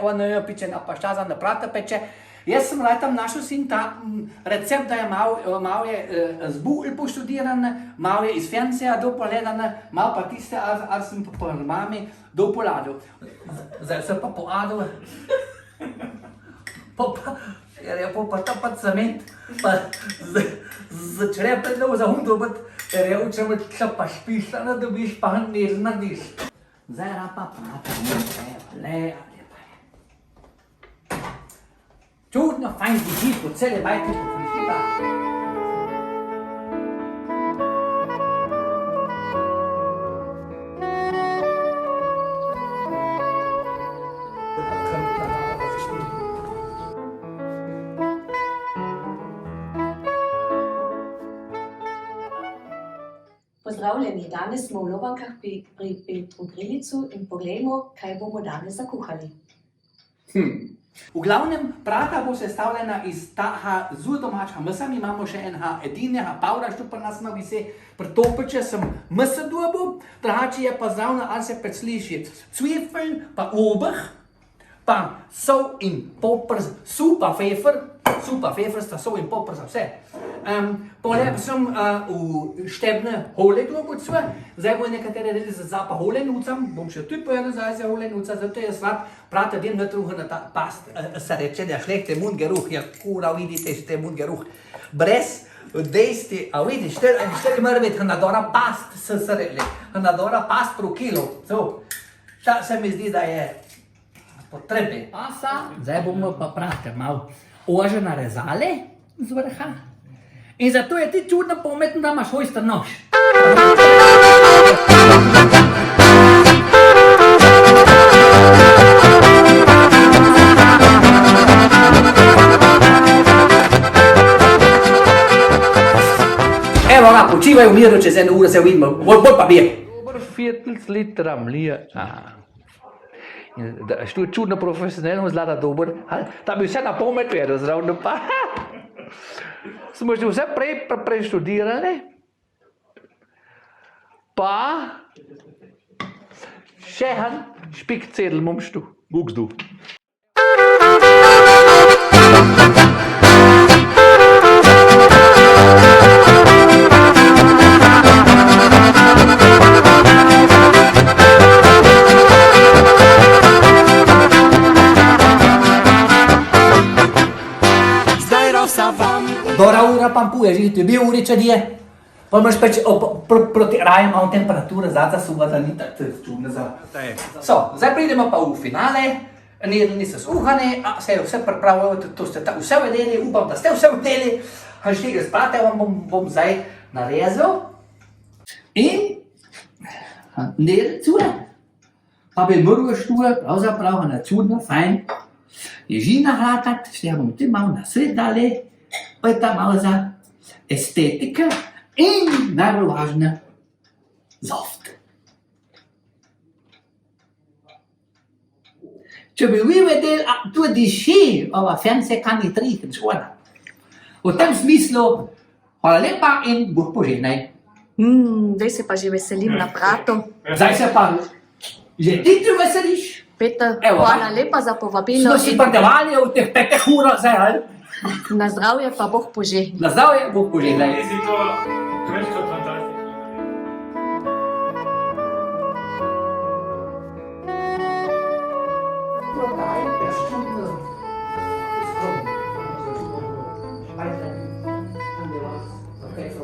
On je pičen paščaza na prata peče. Jaz sem letam našel sin ta recept, da je malo je z Google poštudiran, malo je iz Fencija dopoledan, malo pa tiste, ali sem pa mami dopoladil. Zdaj se pa poadil. Jer je pa ta pa cement, pa začne predlog za hundo, jer je učemo tla pa špišljana, dobiš pa nel narediš. Zdaj pa prata, le. Čudno fajn diži po cele bajke po frižiba. Pozdravljeni, danes smo v Lobankah pri Petru Grilicu in poglejmo, kaj bomo danes zakuhali. V glavnem, prata bo sestavljena iz taha zelo domačega mesa. Mi imamo še enega edinega pavra, što pa nas na vise pritopeče sem mesa dobil. Drugače je pa zravno, ali se predsliši cvefelj, pa obeh, pa sol in popr, supa fefer sta sol in popr za vse. Poleg sem v štebne hole dobil cve. Zdaj bo nekatere redi za zapa holenucam, bom še tudi povedal za holenuca, zato je slab prata dem natruha na ta past, se reče, da šlechte mundgeruh, ja kura, vidite, šte mundgeruh. Brez dejsti, a vidiš, štiri mora biti nadora past, se rekli, nadora past pro kilo. Ta se mi zdi, da je potrebe. Zdaj bomo pa prate malo ože narezali z vrha. In zato je ti čudno pametno, da imaš ojster nož. Evo ga, počivaj v miru, čez eno uro se vidimo, bolj pa bije. Dober 40 litra mlija. Što je čudno profesionalno zlata dober, da bi vse na pamet vedel zravno pa. Smo že vse preštudirali, pa še en špik cedel momštu, gugsdu. Dora ura pampuje, že ti je bil uri čadije. Pa imaš pač proti rajem malo temperature, zdaj suva, da ni tako čudno za. Zdaj pridemo pa v finale, nedelni so skuhane, se je vse pripravilo, to ste vse vedeli, upam, da ste vse vedeli. Štiri sprate vam bom zdaj narezal. In nedel cure. Pa bi moral štuje, pravzaprav na čudno, fajn. Ježina hlatat, še bom ti malo na sred dali. Pa je ta malo za estetika in najbolj važna zoft. Če bi vi vedeli, tudi še ova fence kanitrik in škoda. V tem smislu, hvala lepa in Bog požehnaj. Zdaj se pa že veselim na pratu. Zdaj se pa že ti veseliš. Peter, hvala lepa za povabilo. Smo si prdevali v teh 5 urah zdaj, ali? Na zdravje pa Bog požehnaj. Na zdravje Bog požehnaj. Jaz si to več kot fantastično. Prodaj, čudno